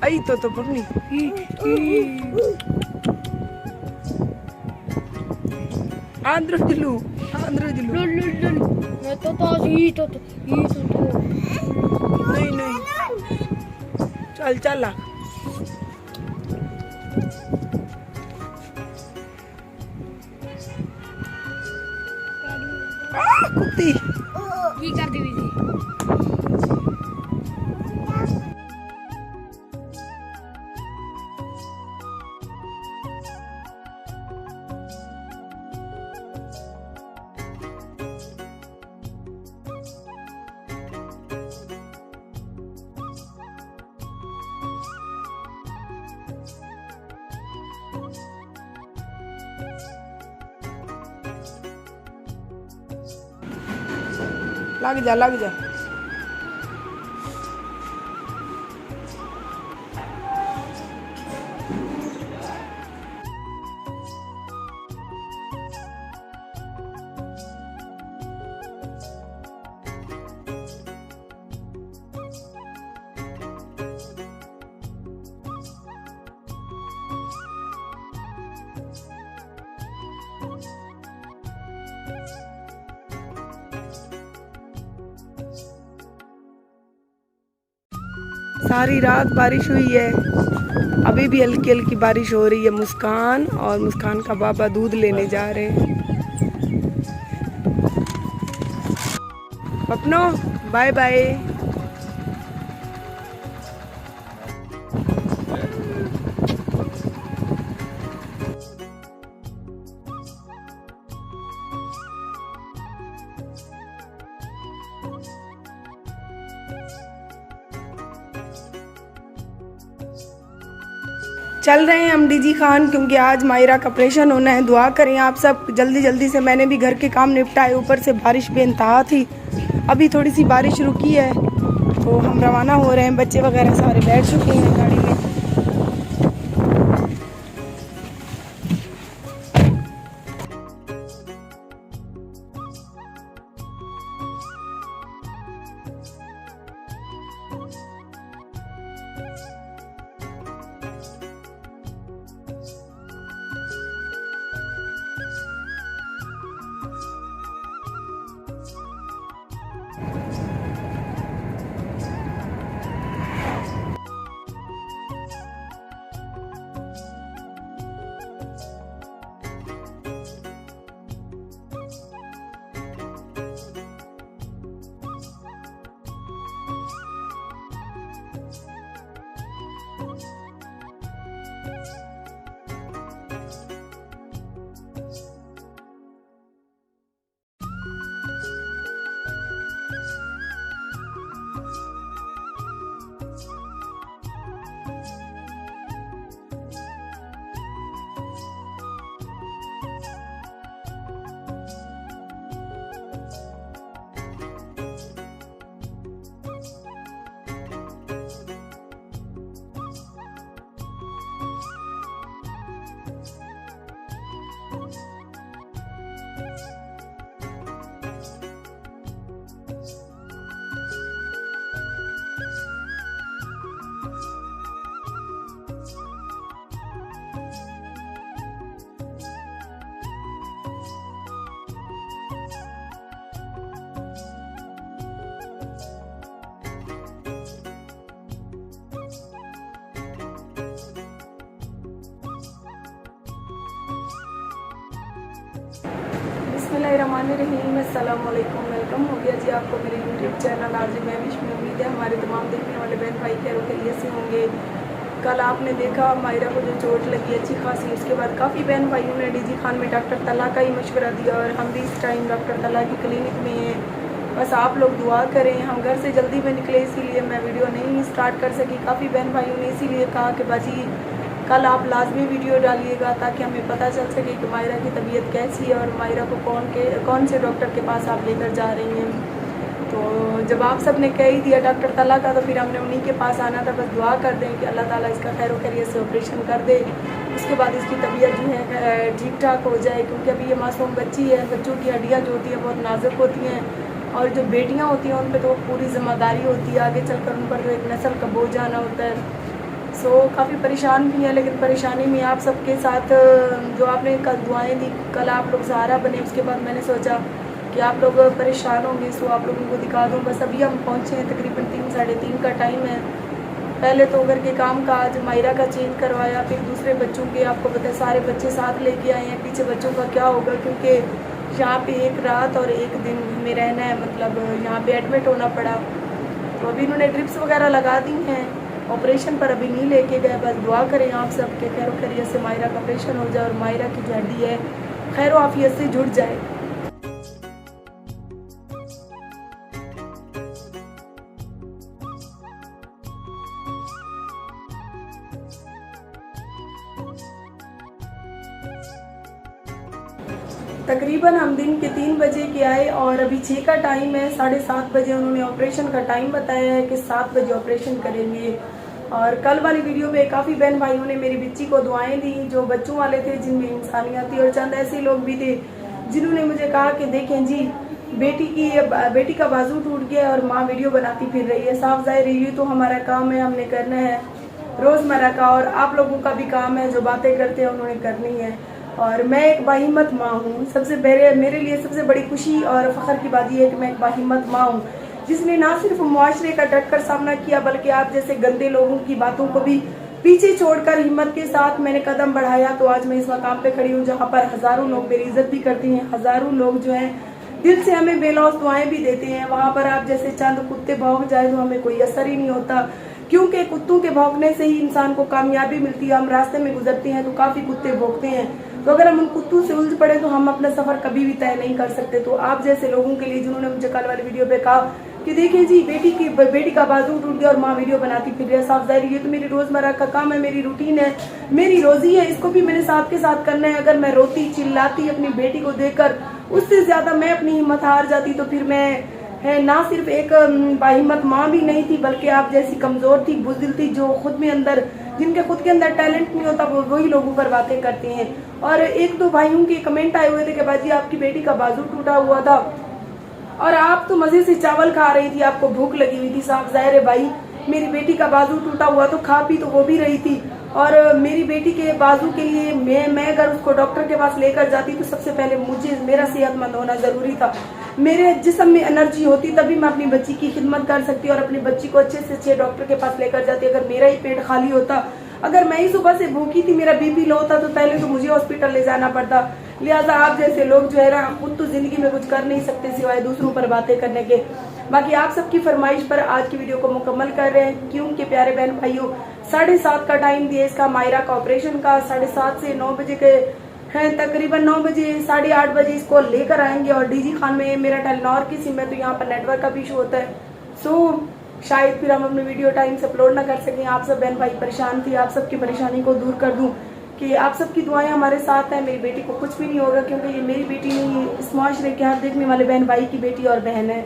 आई तो पकनी आंध्र दिलू मैं तो ये तो नहीं चल चल कुत्ती ये कर दी थी। लग जा सारी रात बारिश हुई है, अभी भी हल्की हल्की बारिश हो रही है। मुस्कान और मुस्कान का बाबा दूध लेने जा रहे हैं। अपनो बाय बाय। चल रहे हैं हम डीजी खान, क्योंकि आज मायरा का ऑपरेशन होना है। दुआ करें आप सब जल्दी जल्दी से। मैंने भी घर के काम निपटाए, ऊपर से बारिश बेइंतहा थी। अभी थोड़ी सी बारिश रुकी है तो हम रवाना हो रहे हैं। बच्चे वगैरह सारे बैठ चुके हैं गाड़ी में। बिस्मिल्लाहिर्रहमानिर्रहीम, अस्सलाम वालेकुम। वेलकम हो गया जी आपको मेरे यूट्यूब चैनल आज मैं विश में। उम्मीद है हमारे तमाम देखने वाले बहन भाई खैर खैरियत से होंगे। कल आपने देखा मायरा को जो चोट लगी अच्छी खासी, उसके बाद काफ़ी बहन भाइयों ने डीजी खान में डॉक्टर तला का ही मशवरा दिया और हम भी इस टाइम डॉक्टर तला की क्लिनिक में हैं। बस आप लोग दुआ करें। हम घर से जल्दी में निकले, इसीलिए मैं वीडियो नहीं स्टार्ट कर सकी। काफ़ी बहन भाइयों ने इसीलिए कहा कि बाजी कल आप लाजमी वीडियो डालिएगा ताकि हमें पता चल सके कि मायरा की तबीयत कैसी है और मायरा को कौन से डॉक्टर के पास आप लेकर जा रही हैं। तो जब आप सब ने कह ही दिया डॉक्टर तला का, तो फिर हमने उन्हीं के पास आना था। बस दुआ कर दें कि अल्लाह ताला इसका खैर खैरियत से ऑपरेशन कर दे, उसके बाद इसकी तबीयत जो है ठीक ठाक हो जाए। क्योंकि अभी ये मासूम बच्ची है, बच्चों की हड्डियाँ जो होती हैं बहुत नाजुक होती हैं और जो बेटियाँ होती हैं उन पर तो पूरी जिम्मेदारी होती है, आगे चलकर उन पर जो एक नस्ल का बोझ आना होता है। काफ़ी परेशान भी हैं, लेकिन परेशानी में आप सबके साथ जो आपने कल दुआएं दी, कल आप लोग सहारा बने, उसके बाद मैंने सोचा कि आप लोग परेशान होंगे, सो आप लोगों को दिखा दूँ। बस अभी हम पहुँचे हैं, तकरीबन 3 साढ़े 3 का टाइम है। पहले तो घर के काम काज मायरा का चेंज करवाया, फिर दूसरे बच्चों के, आपको पता है सारे बच्चे साथ लेके आए हैं। पीछे बच्चों का क्या होगा, क्योंकि यहाँ पे एक रात और एक दिन हमें रहना है, मतलब यहाँ पे एडमिट होना पड़ा। तो अभी इन्होंने ड्रिप्स वगैरह लगा दी हैं, ऑपरेशन पर अभी नहीं लेके गए। बस दुआ करें आप सब के खैर खैरियत से मायरा का ऑपरेशन हो जाए और मायरा की जो हड्डी है खैर आफियत से जुड़ जाए। तकरीबन हम दिन के 3 बजे के आए और अभी 6 का टाइम है। 7:30 बजे उन्होंने ऑपरेशन का टाइम बताया है कि 7 बजे ऑपरेशन करेंगे। और कल वाली वीडियो में काफ़ी बहन भाइयों ने मेरी बच्ची को दुआएं दी, जो बच्चों वाले थे जिनमें इंसानियत थी, और चंद ऐसे लोग भी थे जिन्होंने मुझे कहा कि देखें जी, बेटी का बाजू टूट गया और माँ वीडियो बनाती फिर रही है। साफ जाहिर ये तो हमारा काम है, हमने करना है रोज़मर्रा का, और आप लोगों का भी काम है, जो बातें करते हैं उन्होंने करनी है। और मैं एक बाहिम्मत माँ हूँ। सबसे पहले मेरे लिए सबसे बड़ी खुशी और फख्र की बात यह है कि मैं एक बाहिम्मत माँ हूँ, जिसने ना सिर्फ मुआशरे का डटकर सामना किया, बल्कि आप जैसे गंदे लोगों की बातों को भी पीछे छोड़कर हिम्मत के साथ मैंने कदम बढ़ाया। तो आज मैं इस मकाम पे खड़ी हूँ जहाँ पर हजारों लोग मेरी इज्जत भी करते हैं, हजारों लोग जो है दिल से हमें बेलौस दुआएं भी देते हैं। वहाँ पर आप जैसे चंद कुत्ते भौंक जाए तो हमें कोई असर ही नहीं होता, क्योंकि कुत्तों के भौंकने से ही इंसान को कामयाबी मिलती है। हम रास्ते में गुजरते हैं तो काफी कुत्ते भौंकते हैं, तो अगर हम उन कुत्तों से उलझ पड़े तो हम अपना सफर कभी भी तय नहीं कर सकते। तो आप जैसे लोगों के लिए जिन्होंने मुझे कल वाली वीडियो पे कहा कि देखिए जी, बेटी का बाजू टूट गया और माँ वीडियो बनाती फिर रही है, साफ जाहिर ये तो मेरी रोजमर्रा का काम है, मेरी रूटीन है, मेरी रोजी है, इसको भी मैंने साथ के साथ करना है। अगर मैं रोती चिल्लाती अपनी बेटी को देखकर, उससे ज्यादा मैं अपनी हिम्मत हार जाती, तो फिर मैं ना सिर्फ एक बाहिम्मत माँ भी नहीं थी, बल्कि आप जैसी कमजोर थी, बुज़दिल थी, जो खुद में अंदर, जिनके खुद के अंदर टैलेंट नहीं होता, वो वही लोगों पर बातें करते हैं। और 1-2 भाइयों के कमेंट आए हुए थे कि बाजी आपकी बेटी का बाजू टूटा हुआ था और आप तो मजे से चावल खा रही थी, आपको भूख लगी हुई थी। साफ जाहिर है भाई, मेरी बेटी का बाजू टूटा हुआ तो खा पी तो वो भी रही थी, और मेरी बेटी के बाजू के लिए मैं अगर उसको डॉक्टर के पास लेकर जाती तो सबसे पहले मेरा सेहतमंद होना जरूरी था। मेरे जिस्म में एनर्जी होती तभी मैं अपनी बच्ची की खिदमत कर सकती और अपनी बच्ची को अच्छे से अच्छे डॉक्टर के पास लेकर जाती। अगर मेरा ही पेट खाली होता, अगर मैं ही सुबह से भूखी थी, मेरा बीपी लो होता, तो पहले तो मुझे हॉस्पिटल ले जाना पड़ता। लिहाजा आप जैसे लोग जो है ना, खुद तो जिंदगी में कुछ कर नहीं सकते सिवाय दूसरों पर बातें करने के। बाकी आप सबकी फरमाइश पर आज की वीडियो को मुकम्मल कर रहे हैं, क्योंकि प्यारे बहन भाइयों 7:30 का टाइम दिया इसका मायरा का ऑपरेशन का। 7:30 से 9 बजे के हैं, तकरीबन 9 बजे 8:30 बजे इसको लेकर आएंगे। और डीजी खान में मेरा टेलीनॉर की सिम है, तो यहाँ पर नेटवर्क का भी इशू होता है, सो शायद फिर हम अपनी वीडियो टाइम से अपलोड ना कर सकें। आप सब बहन भाई परेशान थी, आप सबकी परेशानी को दूर कर दूं कि आप सबकी दुआएं हमारे साथ हैं। मेरी बेटी को कुछ भी नहीं होगा, क्योंकि ये मेरी बेटी नहीं, इस मुआशरे के हर देखने वाले बहन भाई की बेटी और बहन है।